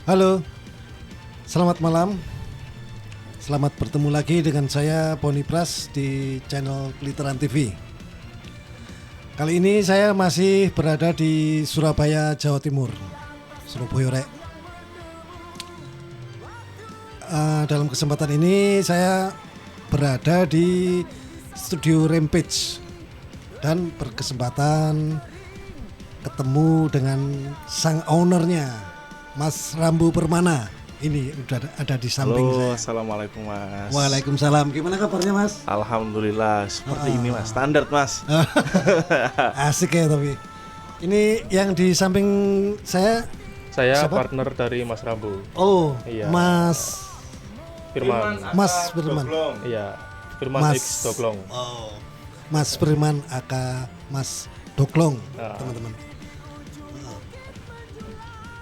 Halo, selamat malam. Selamat bertemu lagi dengan saya Poni Pras di channel Pelitaran TV. Kali ini saya masih berada di Surabaya, Jawa Timur, Surabaya Rek. Dalam kesempatan ini saya berada di studio Rampage dan berkesempatan ketemu dengan sang ownernya, Mas Rambu Permana. Ini udah ada di samping saya. Assalamualaikum Mas. Waalaikumsalam. Gimana kabarnya Mas? Alhamdulillah seperti ini Mas, standar Mas. Asik ya tapi. Ini yang di samping saya siapa? Partner dari Mas Rambu. Oh, Iya. Mas Firman. Mas Firman. Iya, Firman Mas. X Doglong. Oh, Mas Firman aka Mas Doglong, teman-teman.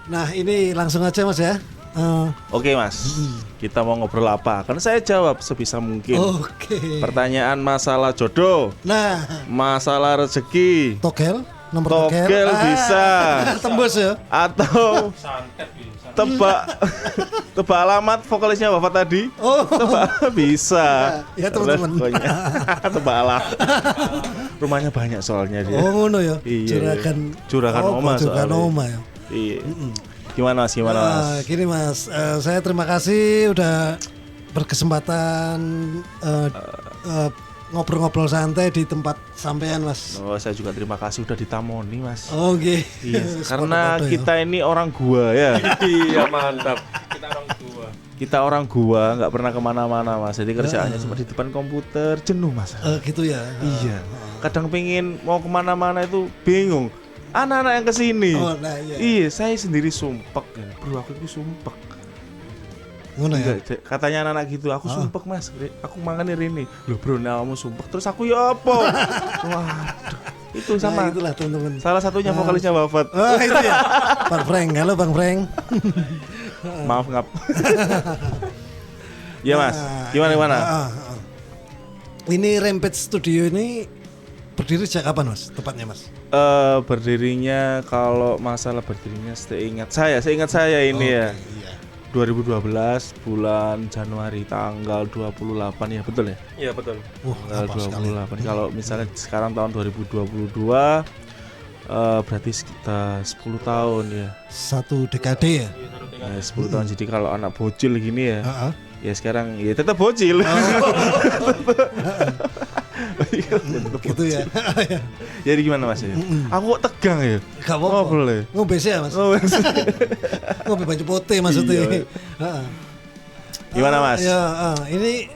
Nah, ini langsung aja Mas ya. Oke Mas, kita mau ngobrol apa? Kan saya jawab sebisa mungkin. Oke. Pertanyaan masalah jodoh, Nah, masalah rezeki, togel, nomor togel bisa, tembus ya. atau tebak alamat vokalisnya Bapak tadi. Oh, Bisa. ya teman-teman. Pokoknya. Tebak alamat. Rumahnya banyak soalnya dia. Oh, ngono ya. Iya. Juragan oh, Oma Juragan soalnya. Oma ya. Iya. Gimana Mas? Gini Mas, saya terima kasih udah berkesempatan ngobrol-ngobrol santai di tempat sampean Mas. Oh, saya juga terima kasih udah ditamoni Mas. Oh, oke. Iya, karena kita ini orang gua ya. Iya, mantap. Kita orang gua. Nggak pernah kemana-mana Mas. Jadi kerjaannya cuma di depan komputer, jenuh Mas. Gitu ya. Iya. Kadang pengen mau kemana-mana itu bingung. Anak-anak yang kesini. Oh, nah iya. Iya, saya sendiri sumpek ya. Bro, aku itu sumpek. Ngono ya. Enggak, katanya anak-anak gitu, aku sumpek Mas. Aku mangan ini. Loh bro, nah kamu sumpek. Terus aku ya apa? Waduh, itu sama. Nah, itulah teman-teman. Salah satunya vokalisnya wafat. Oh, itu ya. Bang Frank, halo Bang Frank. Maaf ngap. Ya Mas, gimana? Ini Rampage Studio ini berdiri sejak kapan Mas? Tepatnya Mas? Berdirinya kalau masalah berdirinya seingat saya ini ya. Iya. 2012 bulan Januari tanggal 28 ya, betul ya? Iya, betul. Tanggal 28. Kalau misalnya sekarang tahun 2022 berarti sekitar 10 tahun ya. Satu dekade ya? Ya 10 tahun. Jadi kalau anak bocil gini ya. Heeh. Ya sekarang ya tetap bocil. Gitu ya. Jadi gimana Mas ya? Aku kok tegang ya? Gak apa-apa. Ngobrol ya? Ngombe sih ya Mas. Ngombe baju putih maksudnya. Iya. Gimana Mas? Ya, ini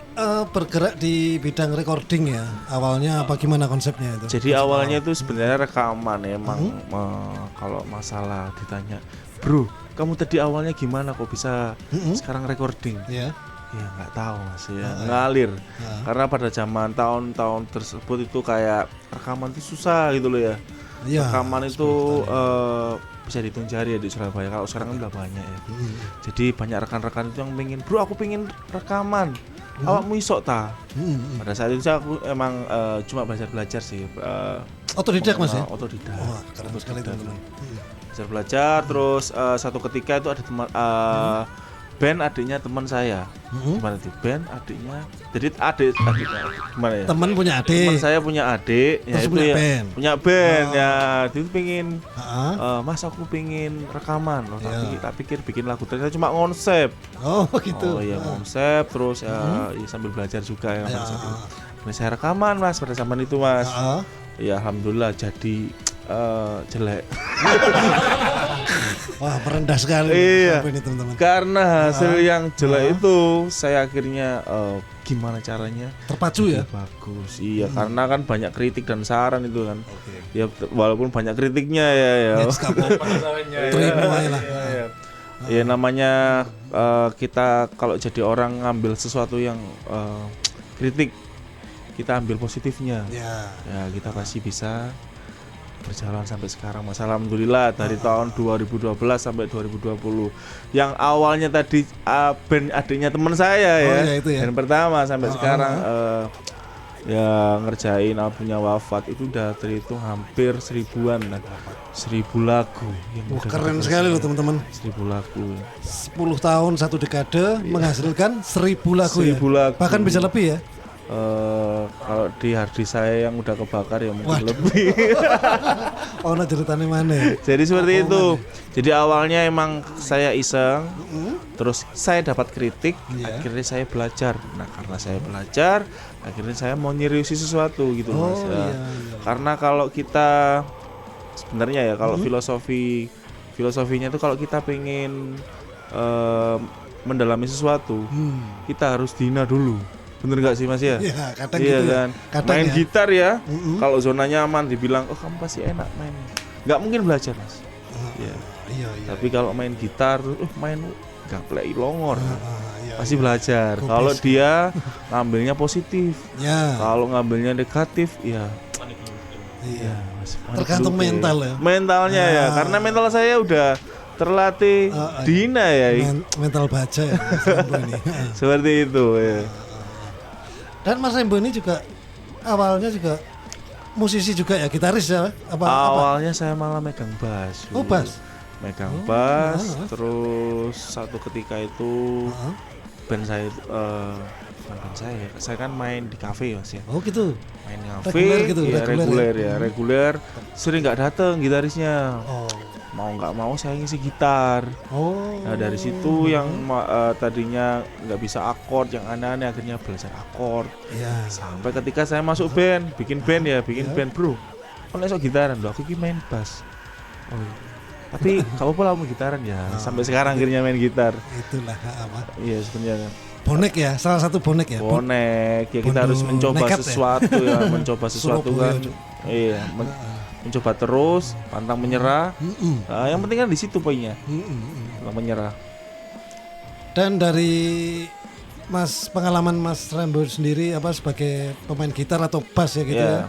bergerak di bidang recording ya. Awalnya apa gimana konsepnya itu? Jadi awalnya itu sebenarnya rekaman emang kalau masalah ditanya, bro, kamu tadi awalnya gimana kok bisa sekarang recording? Ya. Ya nggak tahu Mas ya, ngalir. Karena pada zaman tahun-tahun tersebut itu kayak rekaman itu susah gitu loh ya. Ya, Rekaman itu bisa dihitung jari ya di Surabaya. Kalau sekarang kan udah banyak ya. Jadi banyak rekan-rekan itu yang pengen, bro aku pengen rekaman. Awakmu iso ta? Pada saat itu aku emang cuma belajar sih. Otodidak Mas ya? Otodidak. Wah, keren sekali teman-teman. Belajar terus satu ketika itu ada teman band adiknya teman saya. Gimana tuh? Band adiknya. Jadi adiknya gimana ya? Teman punya adik. Teman saya punya adik, ya Terus itu punya ya. band. Punya band ya. Dia tuh pengen Mas aku pengen rekaman loh, tapi tak pikir bikin lagu ternyata cuma konsep. Oh, gitu. Oh ya konsep terus ya sambil belajar juga ya pada saat itu. Nah, saya rekaman Mas pada zaman itu Mas. Ya alhamdulillah jadi jelek. Wah, merendah sekali. Iya. Ini teman-teman. Karena hasil yang jelek itu saya akhirnya gimana caranya Terpacu ya? bagus. Iya, karena kan banyak kritik dan saran itu kan. Ya walaupun banyak kritiknya ya. Terima lah. Ya namanya kita kalau jadi orang ngambil sesuatu yang kritik, kita ambil positifnya. Ya. Ya kita pasti bisa berjalan sampai sekarang Mas. Alhamdulillah dari tahun 2012 sampai 2020. Yang awalnya tadi band adiknya teman saya ya. Ya, itu ya. Band pertama sampai sekarang ya ngerjain albumnya Wafat itu udah terhitung hampir 1000-an lah. 1000 lagu yang Wah, udah keren kita sekali loh selesai. teman-teman. 1000 lagu. 10 tahun 1 dekade menghasilkan 1000 lagu 1000 ya. lagu. Bahkan bisa lebih ya. Kalau di harddisk saya yang udah kebakar ya mungkin Waduh. lebih. Oh, nah ceritanya mana ya? Jadi seperti Oh, itu. Jadi awalnya emang saya iseng, terus saya dapat kritik, Iya. akhirnya saya belajar. Nah karena saya belajar, akhirnya saya mau nyeriusi sesuatu gitu Oh, mas. Ya. iya, iya. Karena kalau kita sebenarnya ya kalau filosofinya itu kalau kita pengen mendalami sesuatu, kita harus dina dulu. Bener nggak sih mas ya? Iya, kadang Iya gitu ya. kan. Kadang Main ya. gitar ya, kalau zona nyaman dibilang, oh kamu pasti enak mainnya. Nggak mungkin belajar mas. Iya. Iya, iya. Tapi kalau main gitar, main gaplek longor, Iya, pasti iya. belajar. Kubis. Kalau dia ngambilnya positif, Ya. kalau ngambilnya negatif, ya Iya. mas, Tergantung panik mental dulu, ya. Mentalnya ya, karena mental saya udah terlatih dina ya, Mental baja ya Mas Rembo ini. seperti itu. Ya. Dan Mas Rembo ini juga awalnya juga musisi juga ya, gitaris ya? Apa? Awalnya saya malah megang bass. Oh, bass. Megang Oh, bass, ah. terus satu ketika itu Heeh. band saya itu bukan band saya kan main di kafe mas ya. Oh gitu. Main kafe, Reguler gitu, ya, reguler reguler. Sering nggak dateng gitarisnya. Oh. Mau nggak mau saya ngisi gitar. Oh. Nah dari situ yang tadinya nggak bisa akord, yang aneh-aneh akhirnya belajar akord. Iya. Sampai ketika saya masuk band, bikin band ya, bikin Iya. band bro. Kok esok gitaran loh, aku ki main bass. Oh, iya. Tapi kamu pula mau gitaran ya. Sampai sekarang akhirnya main gitar. Itulah apa? Iya sebenarnya. Bonek ya, salah satu bonek ya. Bonek ya kita Bondo harus mencoba nekat ya? sesuatu ya, mencoba sesuatu Surabaya, kan. Cuk. Iya, mencoba terus, pantang menyerah. Nah, yang penting kan di situ poinnya. Pantang menyerah. Dan dari pengalaman Mas Rembo sendiri apa sebagai pemain gitar atau bass ya gitu ya. Ya,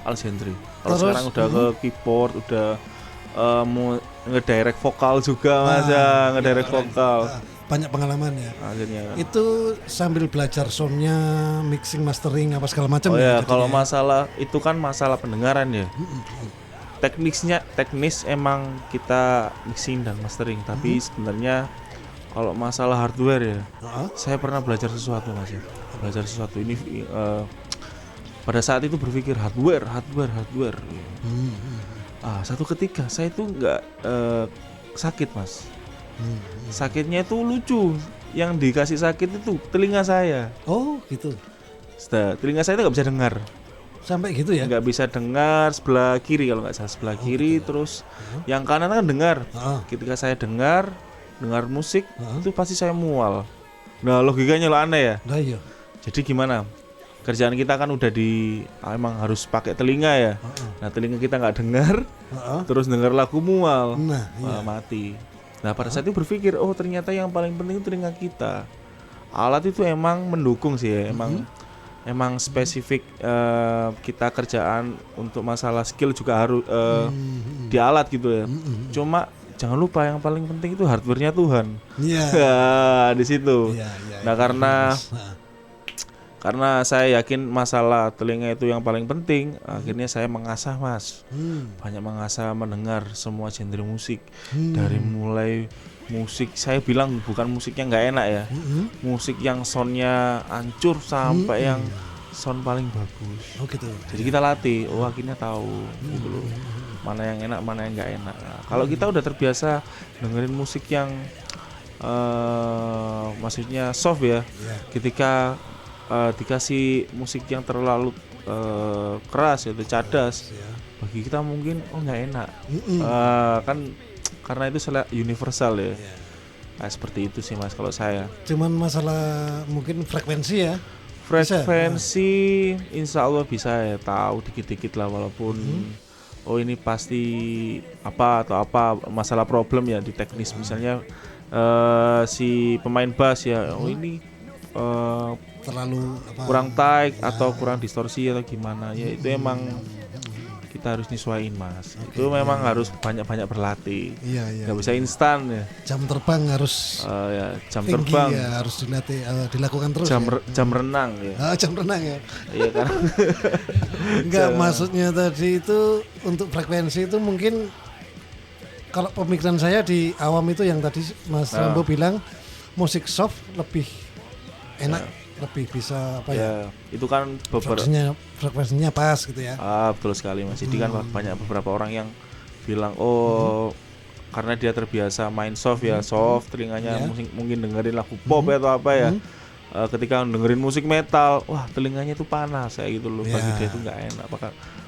Alex Hendry. Kalau Terus, sekarang udah ke keyboard, udah mau ngedirect vokal juga mas ya, ngedirect vokal. Banyak pengalaman ya. Akhirnya. Itu sambil belajar soundnya, mixing, mastering apa segala macam Oh ya, jadinya kalau ya? masalah itu kan masalah pendengaran ya. Teknis emang kita mixing dan mastering, tapi sebenarnya kalau masalah hardware ya, Heeh. saya pernah belajar sesuatu mas ya. Belajar sesuatu ini pada saat itu berpikir hardware. Satu ketika saya itu nggak sakit mas. Sakitnya itu lucu. Yang dikasih sakit itu telinga saya. Oh gitu. Telinga saya itu nggak bisa dengar. Sampai gitu ya. Nggak bisa dengar sebelah kiri kalau nggak salah sebelah kiri. Terus yang kanan kan dengar. Heeh. Ketika saya dengar musik Heeh. itu pasti saya mual. Nah logikanya lo aneh ya. Nah iya. Jadi gimana? Kerjaan kita kan udah emang harus pakai telinga ya. Nah telinga kita nggak dengar, Heeh. terus dengar lagu mual, Nah, iya. mati. Nah pada saat itu berpikir, oh ternyata yang paling penting itu telinga kita. Alat itu emang mendukung sih ya, emang spesifik kita kerjaan untuk masalah skill juga harus di alat gitu ya. Cuma jangan lupa yang paling penting itu hardware-nya Tuhan. Iya. Nah, di situ. Iya, iya, Nah iya. karena saya yakin masalah telinga itu yang paling penting, akhirnya saya mengasah mas, banyak mengasah mendengar semua genre musik, dari mulai musik saya bilang bukan musiknya nggak enak ya, musik yang soundnya hancur sampai yang sound paling bagus. Oh gitu. Jadi kita latih, akhirnya tahu gitu loh, mana yang enak mana yang nggak enak. Nah, kalau kita udah terbiasa dengerin musik yang maksudnya soft ya, ketika dikasih musik yang terlalu keras yaitu cadas, bagi kita mungkin nggak enak. Kan karena itu universal ya. Nah, seperti itu sih mas kalau saya. Cuman masalah mungkin frekuensi ya. Frekuensi insya Allah bisa ya, tahu dikit-dikit lah walaupun ini pasti apa masalah problem ya di teknis, misalnya si pemain bass ya, ini terlalu kurang tight atau kurang distorsi atau gimana ya, itu emang kita harus nyesuaiin Mas. Oke, Itu memang iya. harus banyak-banyak berlatih. Iya. Nggak bisa instan ya. Jam terbang harus Ya jam tinggi terbang, ya, harus dilatih, dilakukan terus. jam ya? jam renang ya. Jam renang ya. Iya kan. Enggak, maksudnya tadi itu untuk frekuensi itu mungkin kalau pemikiran saya di awam itu yang tadi Mas Rambo bilang musik soft lebih enak, lebih bisa apa ya? Ya, itu kan beberapa Frekuensinya pas gitu ya. betul sekali Mas. Jadi kan banyak beberapa orang yang bilang oh karena dia terbiasa main soft ya, soft telinganya mungkin dengerin lagu pop atau apa ya. Ketika dengerin musik metal, wah telinganya itu panas kayak gitu loh. Bagi dia itu nggak enak.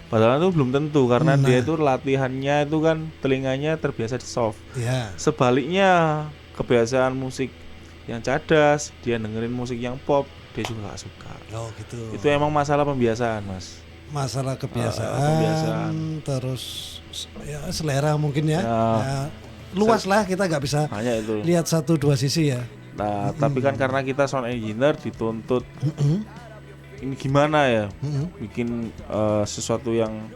Padahal itu belum tentu karena dia itu latihannya itu kan telinganya terbiasa di soft. Iya. Sebaliknya kebiasaan musik yang cadas, dia dengerin musik yang pop, dia juga gak suka. Oh gitu. Itu emang masalah pembiasaan Mas. Masalah kebiasaan, pembiasaan. terus ya selera mungkin ya. Ya. Ya, luas lah, kita nggak bisa Hanya itu. lihat satu dua sisi ya. Nah, tapi kan karena kita sound engineer dituntut ini gimana ya, bikin sesuatu yang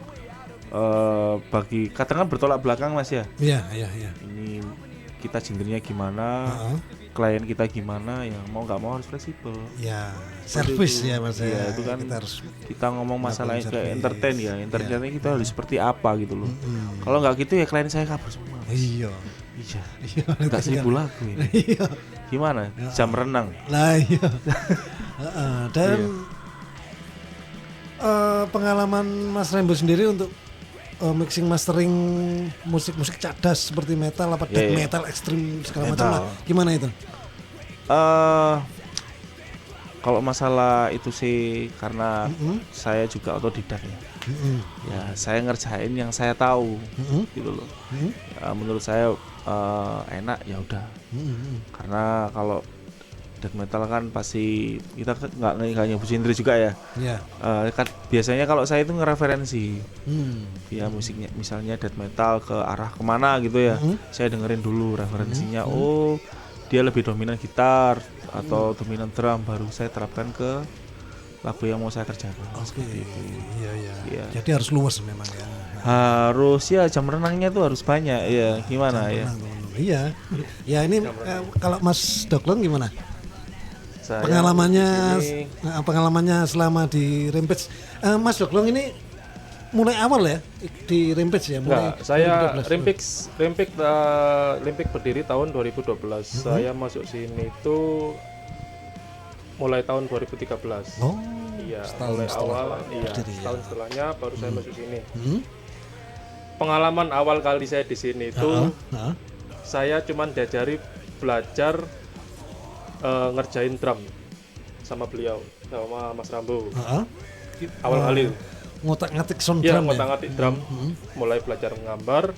bagi katakan bertolak belakang Mas ya. Iya. Ini kita genrenya gimana, klien kita gimana, ya mau nggak mau harus fleksibel. Ya, service ya Mas Iya, ya. itu kan kita ngomong masalah service. kayak entertain ya, entertainnya kita harus seperti apa gitu loh. Kalau nggak gitu ya klien saya kabur semua. Iya. Iya. Nggak 1000 lagu ini. Iya. Gimana? Jam renang. Lah iya. Dan pengalaman Mas Rembo sendiri untuk mixing mastering musik-musik cadas seperti metal apa death metal ekstrim segala macam lah. Gimana itu? Kalau masalah itu sih karena saya juga otodidak ya. Ya saya ngerjain yang saya tahu gitu loh. Ya, menurut saya enak ya udah. Karena kalau death metal kan pasti kita nggak nyebutin genre juga ya. Iya. Kan biasanya kalau saya itu ngereferensi ya musiknya, misalnya death metal ke arah kemana gitu ya, saya dengerin dulu referensinya. Oh dia lebih dominan gitar atau dominan drum, baru saya terapkan ke lagu yang mau saya kerjakan. Oke. Iya. Iya. Jadi harus luas memang ya. Harus ya jam renangnya tuh harus banyak ya. Gimana ya? Iya. Ya ini kalau Mas Doklong gimana? Saya Pengalamannya selama di Rampage. Mas Doklong ini mulai awal ya di Rampage ya? Enggak, saya Rimpik berdiri tahun 2012. Saya masuk sini itu mulai tahun 2013. Oh. Iya, Setahun mulai setelah awal, berdiri, setahun setelahnya baru saya masuk sini. Pengalaman awal kali saya di sini itu saya cuman diajari belajar ngerjain drum sama beliau, sama Mas Rambo. Awal kali ngotak-ngatik sound ya, drum ngotak-ngatik drum, mulai belajar nggambar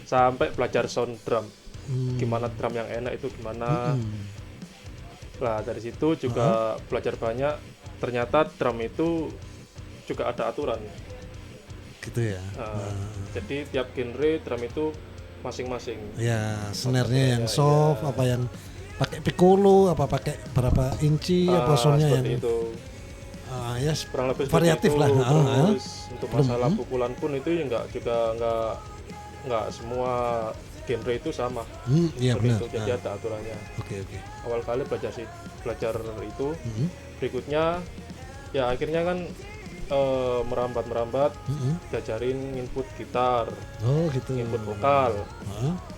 sampai belajar sound drum. Gimana drum yang enak itu gimana. Nah dari situ juga belajar banyak. Ternyata drum itu juga ada aturan. Gitu ya. Jadi tiap genre drum itu masing-masing. Ya, snare-nya yang soft, apa yang pakai piccolo, apa pakai berapa inci, apa soundnya yang itu. Ya Kurang lebih variatif lah. Terus untuk masalah pukulan pun itu nggak semua genre itu sama. Iya benar. Itu. Jadi ada aturannya. Oke. Awal kali belajar itu, berikutnya ya akhirnya kan merambat, diajarin input gitar, input vokal,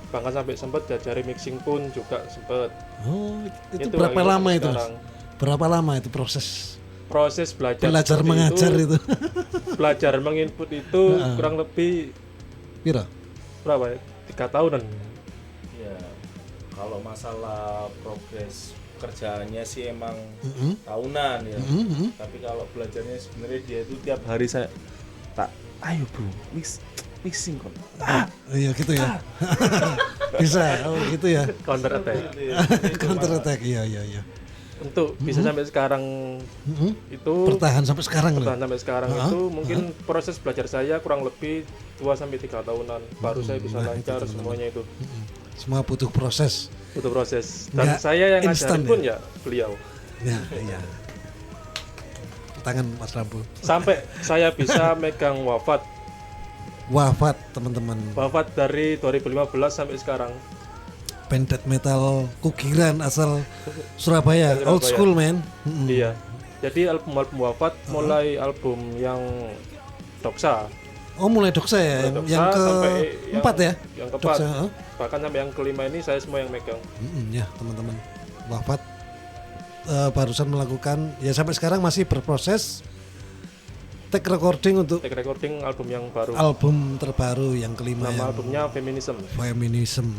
bahkan sampai sempat diajarin mixing pun juga sempat. Itu berapa lama itu Mas? Berapa lama itu proses belajar mengajar itu? Belajar menginput itu kurang lebih berapa ya? 3 tahunan. Ya, kalau masalah progres kerjaannya sih emang tahunan ya. Tapi kalau belajarnya sebenarnya dia itu tiap hari saya ayo bro mixing kok. Iya gitu ya. Bisa, gitu ya. Counter attack. Iya. Untuk bisa sampai sekarang itu bertahan sampai sekarang itu mungkin proses belajar saya kurang lebih 2 sampai 3 tahunan baru saya bisa lancar semuanya itu. Semua butuh proses. Dan saya yang ngajarin pun ya beliau. Iya. Tangan Mas Rambo. Sampai saya bisa megang wafat wafat teman-teman. Wafat dari 2015 sampai sekarang. Band death metal Kugiran asal Surabaya, old school man. Iya. Jadi album-album wafat mulai album yang Doksa. Oh mulai Doksa ya, Doksa yang sampai keempat ya? Yang keempat. Doksa, Bahkan sampai yang kelima ini saya semua yang megang. Ya teman-teman, wafat barusan melakukan, ya sampai sekarang masih berproses take recording untuk Take recording album yang baru. album terbaru yang kelima. Nama albumnya Feminism. Feminism.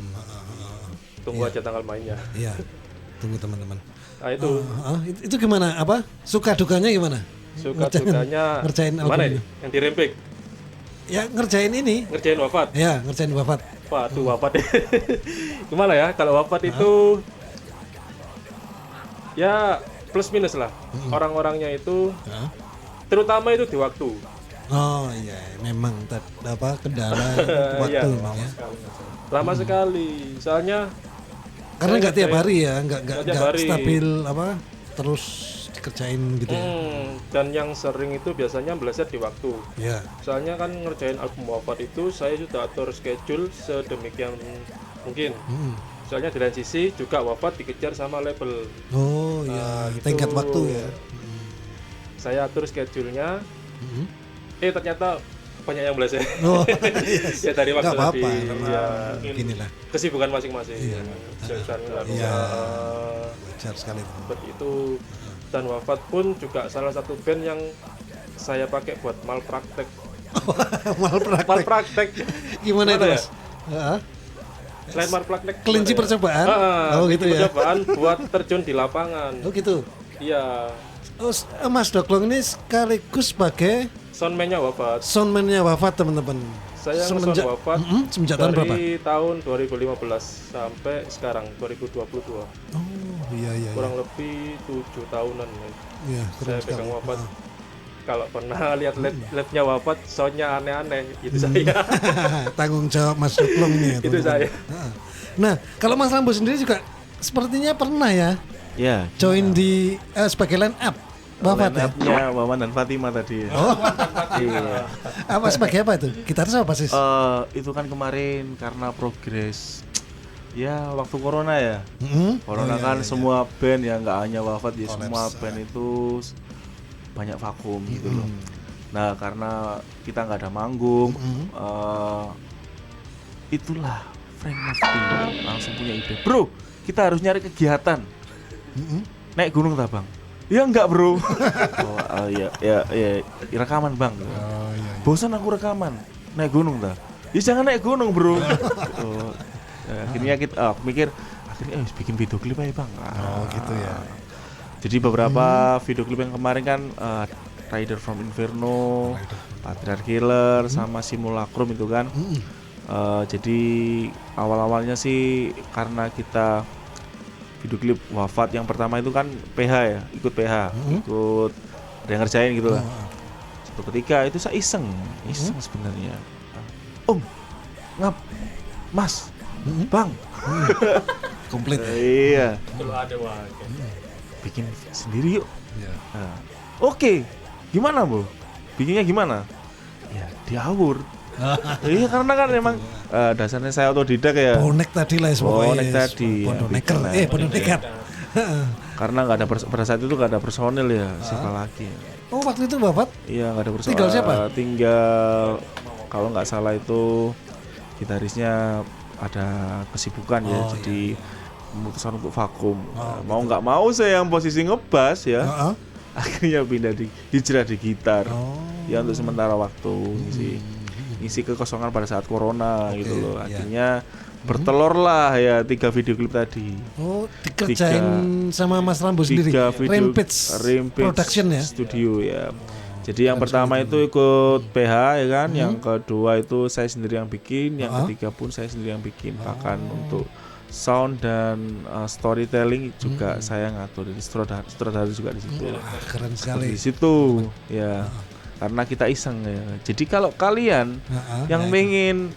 Tunggu aja tanggal mainnya. Iya, tunggu teman-teman. Nah itu Itu gimana? Apa suka dukanya gimana? suka dukanya ngerjain album mana ini? ini? Yang di Rempik. Ya ngerjain ini. Ngerjain wafat. Ya ngerjain wafat. Waduh wafat. Gimana ya kalau wafat itu ya plus minus lah. Orang-orangnya itu terutama itu di waktu. Oh iya, memang kendala waktu Iya. memang ya. Lama sekali. Soalnya Karena saya nggak tiap ngerjain- hari ya, nggak tiap hari. stabil terus dikerjain gitu ya. Dan yang sering itu biasanya meleset di waktu. Ya. Soalnya kan ngerjain album wafat itu saya sudah atur schedule sedemikian mungkin. Soalnya di lain sisi juga wafat dikejar sama label. Oh iya, gitu. tenggat waktu ya. Saya atur schedule-nya. Ternyata banyak yang meleset. Oh, Ya dari waktu nggak apa-apa, tadi. karena Ya, beginilah, kesibukan masing-masing. Iya. Jurusan lalu, Iya. wajar sekali. seperti itu. Dan wafat pun juga salah satu band yang saya pakai buat malpraktek. Malpraktek. Malpraktek. Gimana itu ya? Mas? Heeh. Selain malpraktek. Kelinci gimana ya? percobaan? Oh gitu kelinci ya. Percobaan buat terjun di lapangan. Oh gitu. Iya. Oh, Mas Doklong ini sekaligus sebagai Soundman-nya wafat. soundman-nya wafat teman-teman. Saya Semenjak- ngesound wafat semenjak tahun berapa? dari tahun 2015 sampai sekarang 2022. Oh iya. Kurang lebih 7 tahunan. Iya, keren Saya sekali. pegang wafat. Kalau pernah lihat lab-nya wafat, soundnya aneh-aneh, itu saya. Tanggung jawab Mas Doklong ini ya, Itu teman-teman. saya. Nah, kalau Mas Rambo sendiri juga sepertinya pernah ya Ya, join di sebagai line up wafat ya? line-up-nya Wawan dan Fatima tadi. Oh, Iya. apa sebagai apa itu? Gitaris apa basis? Itu kan kemarin karena progres ya waktu corona ya. Corona Oh, kan iya. semua band ya nggak hanya wafat ya, Collapse. semua band itu banyak vakum gitu loh. Nah karena kita nggak ada manggung, itulah Frank Mufti langsung punya ide, bro kita harus nyari kegiatan. Naik gunung tak bang? Ya enggak bro. ya rekaman bang. Oh iya. Bosan aku rekaman, naik gunung tak? Ya jangan naik gunung bro. Oh, akhirnya kita mikir akhirnya bikin video klip aja bang. Oh gitu ya. Jadi beberapa video klip yang kemarin kan Rider from Inferno, Patriarch Killer, sama Simulacrum itu kan. Jadi awal-awalnya sih karena kita video klip wafat yang pertama itu kan PH ya, ikut PH, ikut ada yang ngerjain gitu lah. Satu ketika itu saya iseng sebenarnya. Om, ngap, Mas, Bang, Komplit. iya, Kalau ada bikin sendiri yuk. Iya. Nah, oke, gimana bu? Bikinnya gimana? Ya diawur. Iya karena kan memang dasarnya saya otodidak ya. Bonek tadi lah pokoknya. Bonek tadi, ya, Boneker. bikin lah. Boneker. Karena nggak ada pada saat itu nggak ada personil ya, siapa lagi? Oh waktu itu wafat? Iya nggak ada personil. Tinggal siapa? Tinggal kalau nggak salah itu gitarisnya ada kesibukan ya, jadi memutuskan untuk vakum. Mau nggak mau saya yang posisi ngebas ya. Heeh. Akhirnya pindah di hijrah di gitar. Oh. Ya untuk sementara waktu ngisi kekosongan pada saat corona gitu loh. iya. Akhirnya bertelur lah ya 3 video klip tadi. Oh, dikerjain sama Mas Rambo sendiri. 3 video Rampage Production ya. Studio ya. Jadi yang pertama itu ikut PH ya kan, yang kedua itu saya sendiri yang bikin, yang ketiga pun saya sendiri yang bikin. Bahkan untuk sound dan storytelling juga saya ngatur. Jadi sutradara juga di situ. Keren sekali. Di situ ya. Karena kita iseng ya. Jadi kalau kalian yang pengen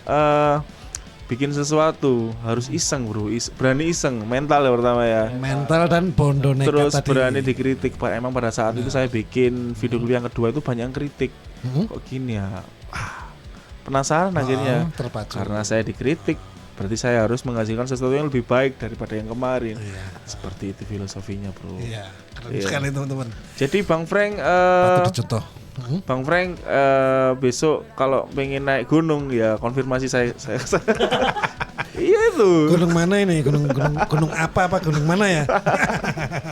bikin sesuatu harus iseng bro, berani iseng, mental ya pertama ya. Mental dan bondo nekat Terus tadi. berani dikritik. Emang pada saat itu saya bikin video klip yang kedua itu banyak yang kritik. Kok gini ya? penasaran akhirnya. Terpacu. Karena saya dikritik, berarti saya harus menghasilkan sesuatu yang lebih baik daripada yang kemarin. Iya. Seperti itu filosofinya, bro. Iya, keren Iya. sekali teman-teman. Jadi Bang Frank, Patut dicontoh. Bang Frank besok kalau pengen naik gunung ya konfirmasi saya. Iya itu. Gunung mana ini? Gunung apa gunung mana ya?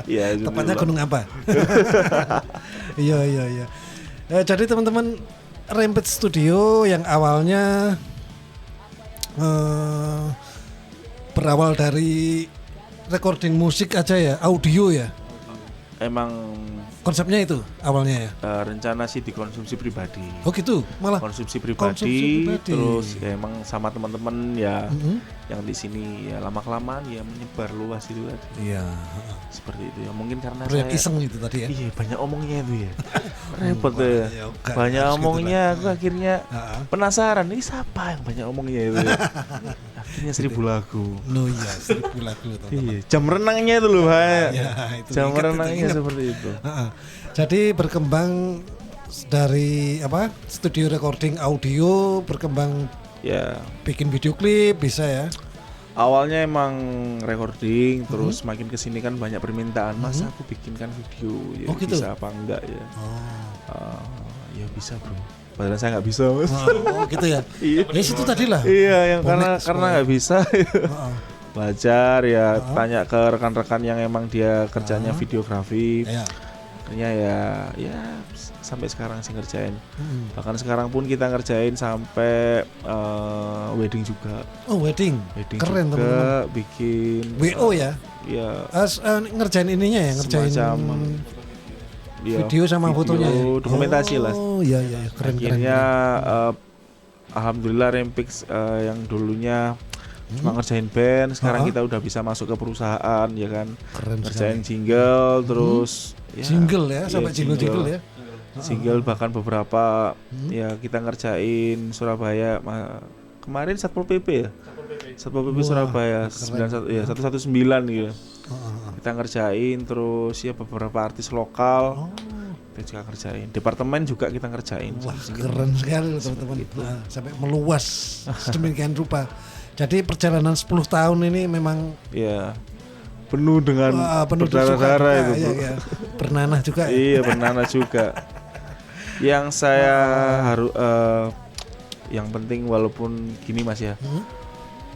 Iya, Tepatnya gunung apa? Iya. Jadi teman-teman, Rampage Studio yang awalnya berawal dari recording musik aja ya, audio ya. Emang Konsepnya itu awalnya ya. rencana sih dikonsumsi pribadi. Oh gitu, malah. Konsumsi pribadi, Konsumsi pribadi. terus ya emang sama teman-teman ya yang di sini ya lama-kelamaan ya menyebar luas itu kan. Iya. Seperti itu ya. Mungkin karena Proyek saya iseng itu tadi ya. iya banyak omongnya itu ya. Repot tuh ya. Ya, enggak, Banyak harus omongnya aku akhirnya Heeh. penasaran ini siapa yang banyak omongnya itu ya. Akhirnya 1000 lagu. Loh iya, 1000 lagu teman-teman. Iya, jam renangnya itu loh, Pak. Ya, itu Jam ingat, itu renangnya ingat. seperti itu. Heeh. Jadi berkembang dari studio recording audio, berkembang Ya, bikin video klip bisa ya. awalnya emang recording, terus makin kesini kan banyak permintaan. Mas, aku bikinkan video, ya Oh, gitu? bisa apa enggak ya? Oh, Ya bisa bro. Padahal saya nggak bisa, Mas. oh gitu ya. Iya. Ya situ tadi lah. Iya, yang Bonek karena semua. nggak bisa. Heeh. Belajar ya, tanya ke rekan-rekan yang emang dia kerjanya videografi. Ya. Akhirnya ya sampai sekarang sih ngerjain. Bahkan sekarang pun kita ngerjain sampai wedding juga. Oh wedding. Keren juga, teman-teman. bikin WO ya. ya Ngerjain ininya ya, ngerjain semacam ya, video sama fotonya ya? dokumentasi lah. Oh iya keren. Akhirnya alhamdulillah Rempix yang dulunya cuma ngerjain band, sekarang kita udah bisa masuk ke perusahaan ya kan. Keren Ngerjain sekali. jingle terus ya, Jingle ya, iya, sampai jingle ya. Single bahkan beberapa ya kita ngerjain Surabaya kemarin Satpol PP ya. Satpol PP Wah, Surabaya keren. 91 ya 119 gitu. Kita ngerjain terus ya beberapa artis lokal. Kita juga ngerjain. Departemen juga kita ngerjain. Wah keren sekali loh, teman-teman. Nah, sampai meluas sedemikian rupa. Jadi perjalanan 10 tahun ini memang Ya penuh dengan penuh berdarah-darah suka, itu. iya, Bro. iya. Bernanah juga ya. Iya bernanah juga. Yang saya harus yang penting walaupun gini Mas ya.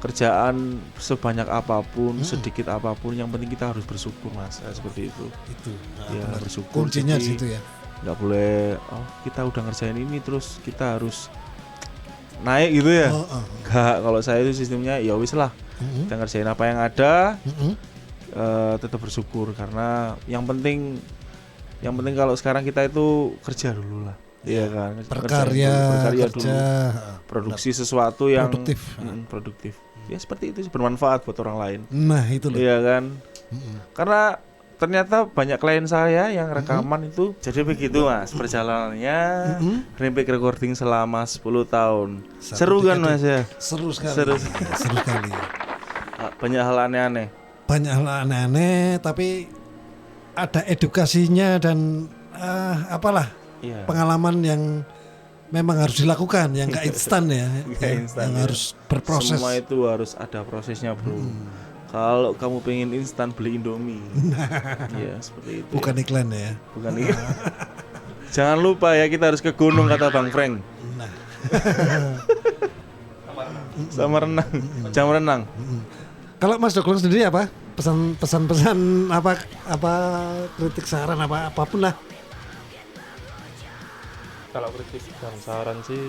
Kerjaan sebanyak apapun, sedikit apapun, yang penting kita harus bersyukur Mas. Seperti itu. Itu. Ya, benar. bersyukur. Kuncinya Jadi, di situ ya. Nggak boleh kita udah ngerjain ini terus kita harus naik gitu ya. Nggak, kalau saya itu sistemnya ya wis lah. Kita ngerjain apa yang ada. Tetap bersyukur karena yang penting kalau sekarang kita itu kerja dulu lah. Iya kan, Berkarya kerja kerja. dulu, produksi sesuatu yang Produktif. Ya seperti itu sih, bermanfaat buat orang lain. Nah itu loh. Iya kan, karena ternyata banyak klien saya yang rekaman itu. Jadi begitu Mas perjalanannya Rempage Recording selama 10 tahun. Seru kan Mas ya? Seru sekali. Seru. Seru sekali. Banyak hal aneh-aneh. Banyak hal aneh-aneh tapi ada edukasinya dan apalah Iya. pengalaman yang memang harus dilakukan, yang nggak instan ya, instan, yang ya. harus berproses. Semua itu harus ada prosesnya bro. Kalau kamu pengen instan beli Indomie. Iya seperti itu. Bukan ya. iklan ya. Bukan iklan. Jangan lupa ya kita harus ke gunung kata Bang Frank. Nah. Sama renang. Jam renang. Kalau Mas Doglong sendiri apa? Pesan-pesan apa kritik saran apapun lah. Kalau kritik dan saran sih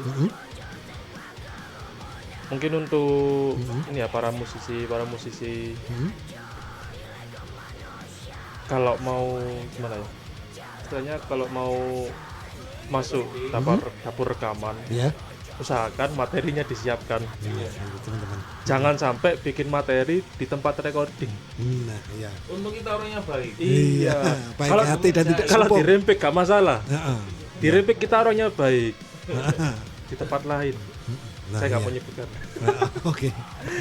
mungkin untuk ini ya para musisi kalau mau gimana ya istilahnya kalau mau masuk dapur rekaman Ya. usahakan materinya disiapkan. Teman-teman. Jangan sampai bikin materi di tempat recording. Nah, iya. Untuk kita orangnya baik. Iya. Baik hati dan tidak Kalau sombong. di Rempage gak masalah. Heeh. Di Rempage kita orangnya baik. Di tempat lain Nah, saya nggak iya. mau nyebutkan. Oke.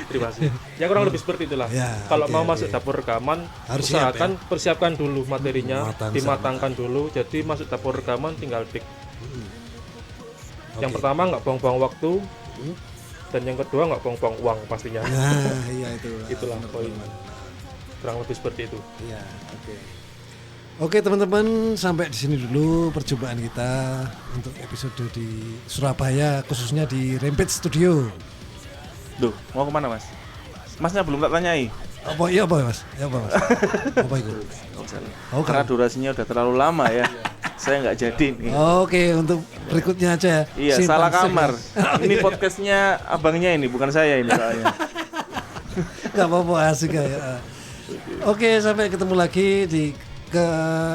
Terima kasih. Ya kurang lebih seperti itulah. Ya, Kalau oke, mau oke. masuk dapur rekaman, Harus siap, usahakan persiapkan dulu materinya, Matang dimatangkan dulu. Jadi masuk dapur rekaman tinggal pick. Yang pertama nggak buang-buang waktu, dan yang kedua nggak buang-buang uang pastinya. Nah, iya itu. Itulah poin. Kurang lebih seperti itu. Iya, oke. Oke teman-teman, sampai di sini dulu perjumpaan kita untuk episode di Surabaya, khususnya di Rampage Studio. Duh, mau kemana Mas? Masnya belum tak tanyai. Apa Mas? Apa itu? Oh, Karena durasinya udah terlalu lama ya. Saya nggak jadi nih. Oke, untuk berikutnya aja. Iya, salah kamar. Ini podcastnya abangnya ini, bukan saya ini soalnya. Gak apa-apa, asik ya. Oke, sampai ketemu lagi di ke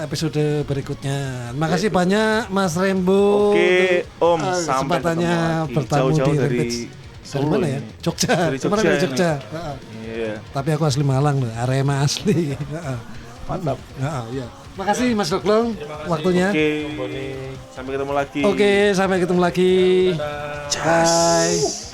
episode berikutnya. Terima kasih banyak Mas Rembo. Oke, Om, sampai kesempatannya ketemu lagi. bertamu Jauh-jauh di dari Rampage. Dari Solo mana ya? ini. Jogja. Dari Kemarin Jogja dari ini. Jogja. Iya, Tapi aku asli Malang loh, Arema asli. mantap. Iya. Makasih Mas Doklong waktunya. Oke, sampai ketemu lagi. Oke, sampai ketemu lagi. Bye.